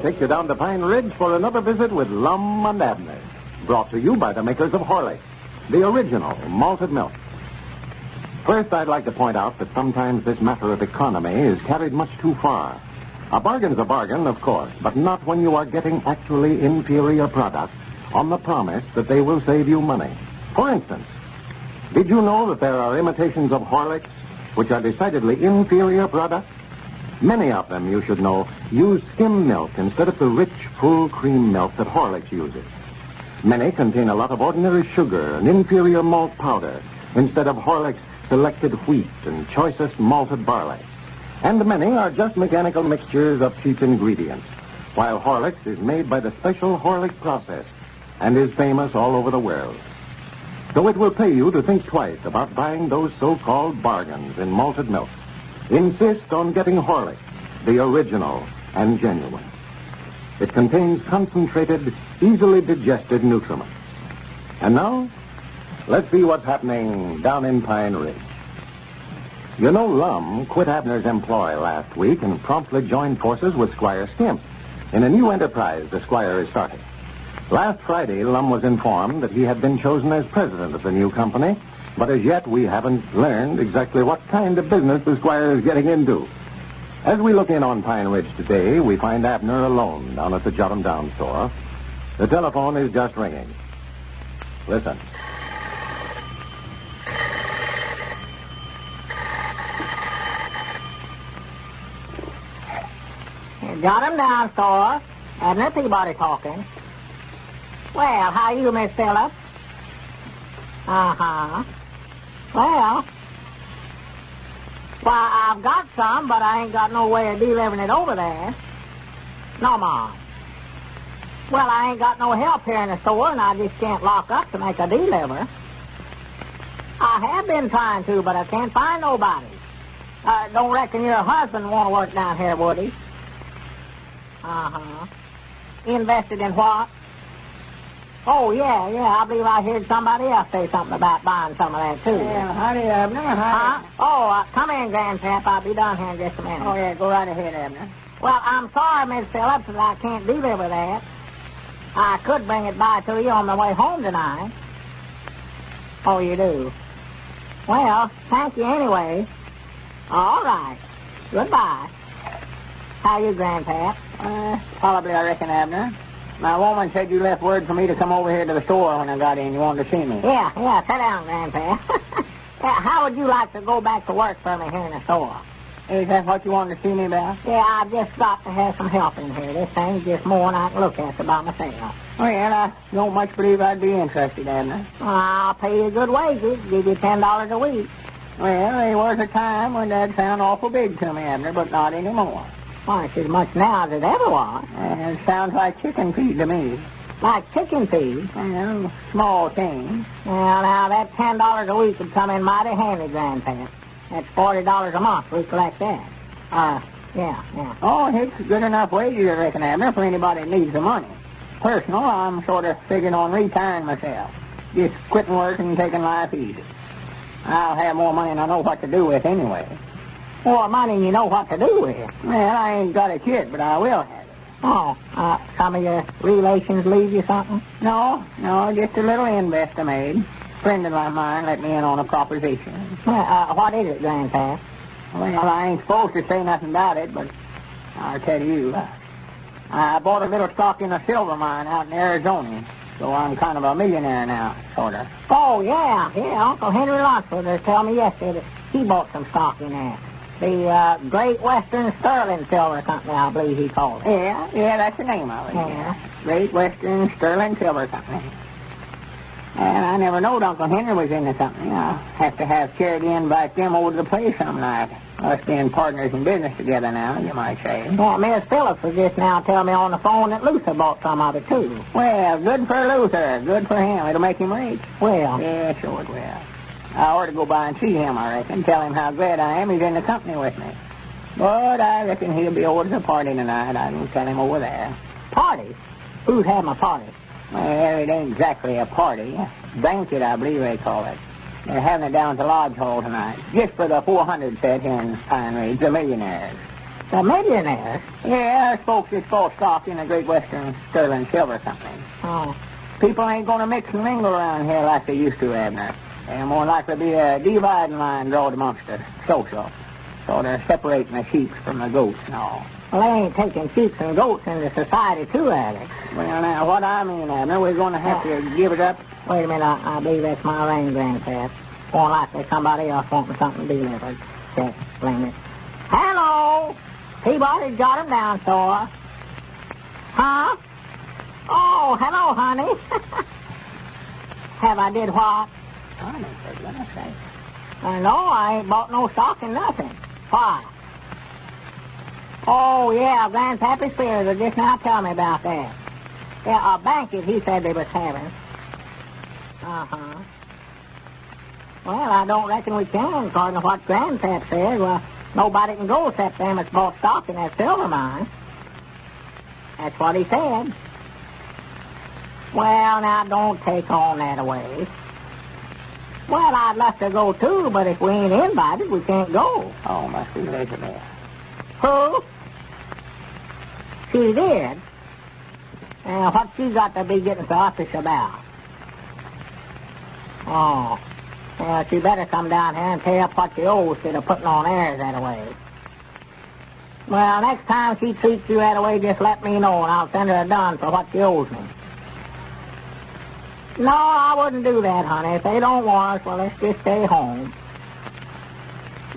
take you down to Pine Ridge for another visit with Lum and Abner. Brought to you by the makers of Horlicks, the original malted milk. First, I'd like to point out that sometimes this matter of economy is carried much too far. A bargain's a bargain, of course, but not when you are getting actually inferior products on the promise that they will save you money. For instance, did you know that there are imitations of Horlicks which are decidedly inferior products? Many of them, you should know, use skim milk instead of the rich, full cream milk that Horlicks uses. Many contain a lot of ordinary sugar and inferior malt powder instead of Horlicks' selected wheat and choicest malted barley. And many are just mechanical mixtures of cheap ingredients, while Horlicks is made by the special Horlick process and is famous all over the world. So it will pay you to think twice about buying those so-called bargains in malted milk. Insist on getting Horlicks, the original and genuine. It contains concentrated, easily digested nutriments. And now, let's see what's happening down in Pine Ridge. You know, Lum quit Abner's employ last week and promptly joined forces with Squire Skimp in a new enterprise the Squire is starting. Last Friday, Lum was informed that he had been chosen as president of the new company, but as yet we haven't learned exactly what kind of business the Squire is getting into. As we look in on Pine Ridge today, we find Abner alone down at the Jot'em Down store. The telephone is just ringing. Listen. Jot'em Down store. Abner Peabody talking. Well, how are you, Miss Phillips? Uh-huh. Well, I've got some, but I ain't got no way of delivering it over there. No, Mom. Well, I ain't got no help here in the store, and I just can't lock up to make a deliver. I have been trying to, but I can't find nobody. Don't reckon your husband want to work down here, would he? Uh-huh. Invested in what? Oh, yeah, I believe I heard somebody else say something about buying some of that, too. Yeah, howdy, Abner. Huh? Oh, come in, Grandpap. I'll be down here in just a minute. Oh, yeah, go right ahead, Abner. Well, I'm sorry, Miss Phillips, that I can't deliver that. I could bring it by to you on the way home tonight. Oh, you do? Well, thank you anyway. All right. Goodbye. How you, Grandpap? Probably, I reckon, Abner. My woman said you left word for me to come over here to the store when I got in. You wanted to see me. Yeah. Sit down, Grandpa. How would you like to go back to work for me here in the store? Is that what you wanted to see me about? Yeah, I've just got to have some help in here. This thing's just more than I can look at by myself. Well, I don't much believe I'd be interested, Abner. I'll pay you good wages. Give you $10 a week. Well, there was a time when that'd sound awful big to me, Abner, but not anymore. Why, it's as much now as it ever was. It sounds like chicken feed to me. Like chicken feed? Well, small things. Well, now, that $10 a week would come in mighty handy, Grandpa. That's $40 a month. We collect that. Yeah. Oh, it's good enough wages, I reckon, Abner, for anybody that needs the money. Personal, I'm sort of figuring on retiring myself. Just quitting work and taking life easy. I'll have more money than I know what to do with anyway. More money than you know what to do with. Well, I ain't got it yet, but I will have it. Oh, some of your relations leave you something? No, just a little invest I made. A friend of mine let me in on a proposition. What is it, Grandpa? Well, I ain't supposed to say nothing about it, but I'll tell you. I bought a little stock in a silver mine out in Arizona, so I'm kind of a millionaire now, sort of. Oh, yeah. Uncle Henry Lunsford was telling me yesterday that he bought some stock in there. The Great Western Sterling Silver Company, I believe he called it. Yeah, that's the name of it. Yeah. Great Western Sterling Silver Company. And I never knowed Uncle Henry was in the company. I'll have to have Charity invite them over to the place some night. Us being partners in business together now, you might say. Yeah, Miss Phillips was just now telling me on the phone that Luther bought some of it, too. Well, good for Luther. Good for him. It'll make him rich. Well. Yeah, sure it will. I ought to go by and see him, I reckon. Tell him how glad I am he's in the company with me. But I reckon he'll be over to the party tonight. I can tell him over there. Party? Who's having a party? Well, it ain't exactly a party. Banquet, I believe they call it. They're having it down at the Lodge Hall tonight. Just for the 400 set here in Pine Ridge, the millionaires. The millionaires? Yeah, there's folks that's bought stock in the Great Western Sterling Silver Company. Oh. People ain't going to mix and mingle around here like they used to, Abner. There's more likely to be a dividing line drawn amongst us, social. So they're separating the sheep from the goats and all. Well, they ain't taking sheep and goats into society, too, are they? Well, now, what I mean, Abner, we're going to have to give it up. Wait a minute, I believe that's my ring, Grandpap. More likely somebody else wanting something delivered. Check, blame it. Hello! Peabody got him down, sir. Huh? Oh, hello, honey. Have I did what? Honey, for goodness sake. No, I ain't bought no stock in nothing. Why? Oh, yeah, Grandpappy Spears will just now tell me about that. Yeah, a banquet he said they was having. Uh-huh. Well, I don't reckon we can, according to what Grandpap said. Well, nobody can go except them that's bought stock in that silver mine. That's what he said. Well, now, don't take on that away. Well, I'd love to go, too, but if we ain't invited, we can't go. Oh, must be Elizabeth. Who? She did. What she got to be getting so office about? Oh. Well, she better come down here and pay up what she owes instead of putting on airs that way. Well, next time she treats you that way, just let me know, and I'll send her a dun for what she owes me. No, I wouldn't do that, honey. If they don't want us, well, let's just stay home.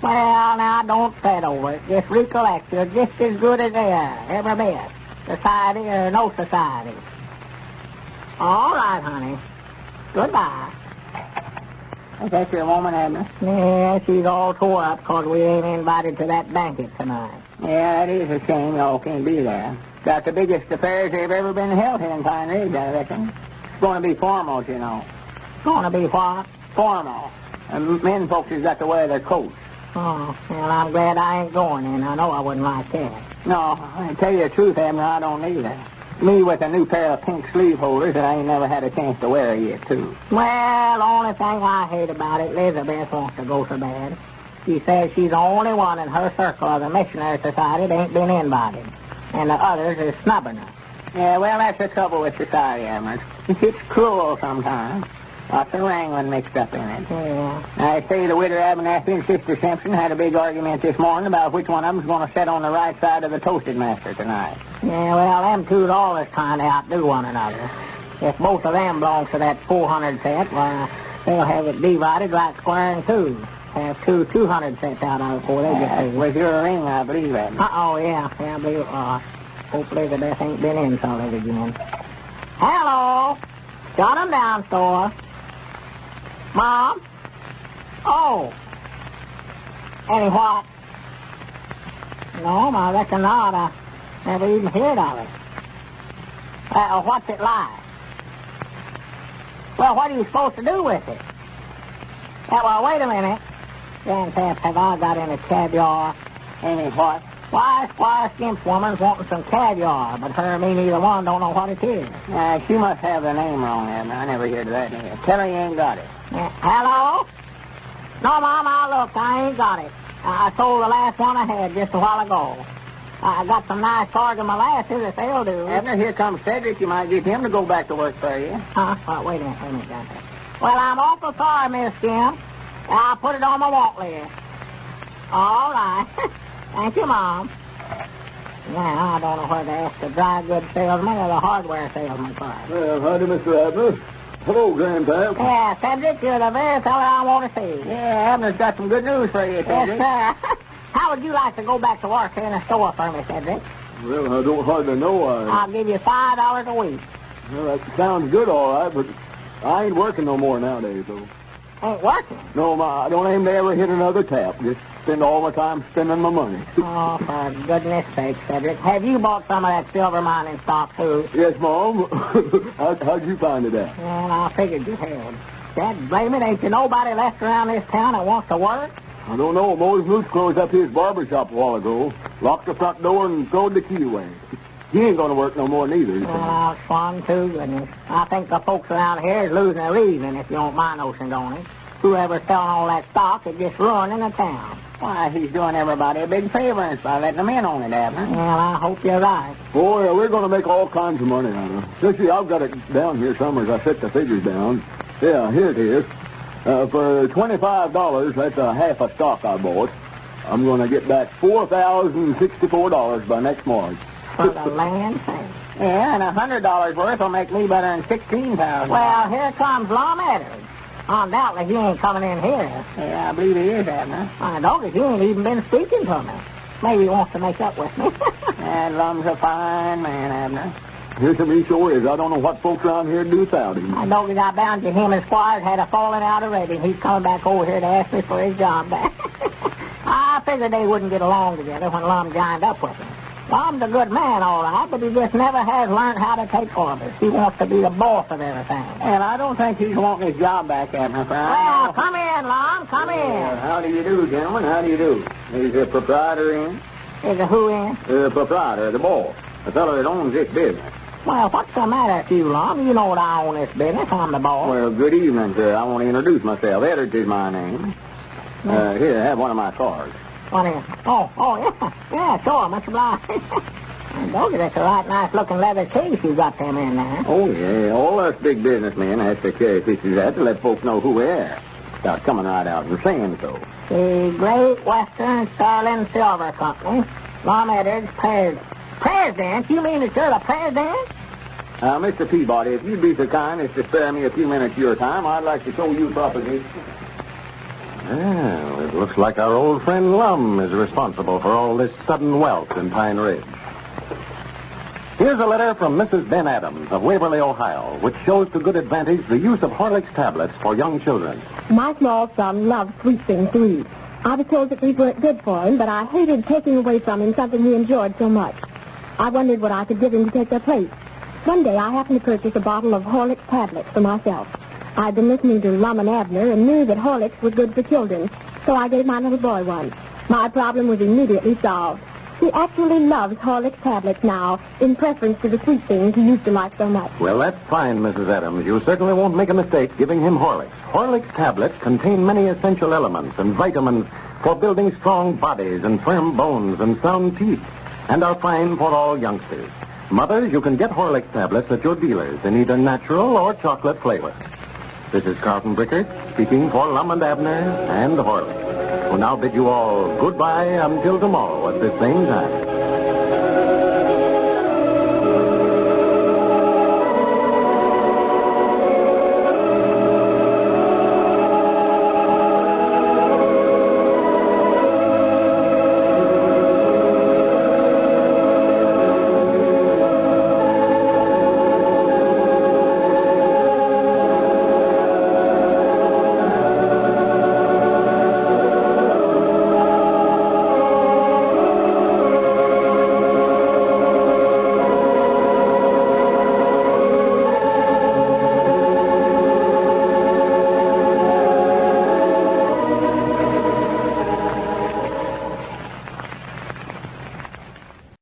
Well, now, don't fret over it. Just recollect, you're just as good as they are, every bit. Society or no society. All right, honey. Goodbye. Is that your woman, Abner? Yeah, she's all tore up because we ain't invited to that banquet tonight. Yeah, that is a shame y'all can't be there. Got the biggest affairs they've ever been held here in Pine Ridge, I reckon. It's going to be formal, you know. Going to be what? Formal. And men folks has got to wear their coats. Oh, well, I'm glad I ain't going in. I know I wouldn't like that. No, I tell you the truth, Abner, I don't either. Me with a new pair of pink sleeve holders that I ain't never had a chance to wear yet, too. Well, the only thing I hate about it, Elizabeth wants to go so bad. She says she's the only one in her circle of the missionary society that ain't been invited. And the others is snubbing her. Yeah, well, that's the trouble with society, Abner. It's cruel sometimes. Lots of wrangling mixed up in it. Yeah. I say the widow Abernathy and Sister Simpson had a big argument this morning about which one of them's going to sit on the right side of the toasted master tonight. Yeah, well, them two's always trying to outdo one another. If both of them belong to that 400 set, well, they'll have it divided like square in two. Have 200 sets out of it before they get paid. With your ring, I believe, Abner. Oh, yeah. Yeah, I believe it was. Hopefully the death ain't been insulted again. Hello. Got 'em down, store. Mom? Oh. Any what? No, I reckon not. I never even heard of it. What's it like? Well, what are you supposed to do with it? Well, wait a minute. Grandpap, have I got any caviar? Any what? Why, Squire Skimp's woman's wanting some caviar, but her and me neither one don't know what it is. She must have the name wrong, Abner. I never heard of that name. Tell her you ain't got it. Hello? No, Mom, I looked. I ain't got it. I sold the last one I had just a while ago. I got some nice Oregon molasses if they'll do. Abner, here comes Cedric. You might get him to go back to work for you. Huh? Well, wait a minute, Grandpa. Well, I'm awful sorry, Miss Skimp. I'll put it on my want list. All right. Thank you, Mom. Now, I don't know whether to ask the dry goods salesman or the hardware salesman first. Well, howdy, Mr. Abner. Hello, Grandpap. Yeah, Cedric, you're the very fellow I want to see. Yeah, Abner's got some good news for you, Cedric. Yes, sir. How would you like to go back to work here in the store for me, Cedric? Well, I don't hardly know. I'll give you $5 a week. Well, that sounds good, all right, but I ain't working no more nowadays, though. Ain't working? No, I don't aim to ever hit another tap. Just spend all my time spending my money. Oh, for goodness sake, Cedric. Have you bought some of that silver mining stock, too? Yes, Mom. How'd you find it out? Well, I figured you had. Dad, blame it, ain't you nobody left around this town that wants to work? I don't know. Mose Moose closed up his barber shop a while ago, locked the front door, and throwed the key away. He ain't going to work no more neither. Well, I'll swan to goodness. I think the folks around here is losing their reason, if you don't mind notion, don't it? Whoever's selling all that stock is just ruining the town. Why, he's doing everybody a big favor by letting them in on it, Abner. Well, I hope you're right. Boy, we're going to make all kinds of money out of it. You see, I've got it down here somewhere as I set the figures down. Yeah, here it is. For $25, that's a half a stock I bought. I'm going to get back $4,064 by next March. For the land thing. Yeah, and $100 worth will make me better than $16,000. Well, here comes Lum Abner. Undoubtedly, he ain't coming in here. Yeah, I believe he is, Abner. I know that he ain't even been speaking to me. Maybe he wants to make up with me. And Lum's a fine man, Abner. Here's to me sure is. I don't know what folks around here do without him. I know that I bound you him and Squire's had a falling out already. He's coming back over here to ask me for his job back. I figured they wouldn't get along together when Lum joined up with him. Lum's a good man, all right, but he just never has learned how to take orders. He wants to be the boss of everything. And I don't think he's wanting his job back, Abner. Well, come in, Lum, come in. How do you do, gentlemen? How do you do? Is the proprietor in? Is the who in? The proprietor, the boss. The fellow that owns this business. Well, what's the matter with you, Lum? You know that I own this business. I'm the boss. Well, good evening, sir. I want to introduce myself. Edwards is my name. Here, have one of my cards. What is? Oh, yeah. Yeah, sure, much obliged. I told you that's a right nice-looking leather case you got them in there. Oh, yeah. All us big businessmen have to carry pieces of that to let folks know who we are. Without coming right out and saying so. The Great Western Sterling Silver Company. Lum Edwards, President? You mean that you're the president? Mr. Peabody, if you'd be so kind as to spare me a few minutes of your time, I'd like to show you a proposition. Well, it looks like our old friend Lum is responsible for all this sudden wealth in Pine Ridge. Here's a letter from Mrs. Ben Adams of Waverly, Ohio, which shows to good advantage the use of Horlicks tablets for young children. My small son loves sweet things to eat. I was told that these weren't good for him, but I hated taking away from him something he enjoyed so much. I wondered what I could give him to take their place. One day I happened to purchase a bottle of Horlicks tablets for myself. I'd been listening to Lum and Abner and knew that Horlicks was good for children, so I gave my little boy one. My problem was immediately solved. He actually loves Horlicks tablets now, in preference to the sweet things he used to like so much. Well, that's fine, Mrs. Adams. You certainly won't make a mistake giving him Horlicks. Horlicks tablets contain many essential elements and vitamins for building strong bodies and firm bones and sound teeth, and are fine for all youngsters. Mothers, you can get Horlicks tablets at your dealers in either natural or chocolate flavor. This is Carlton Brickert speaking for Lum and Abner and Horlicks. Who now bid you all goodbye until tomorrow at this same time.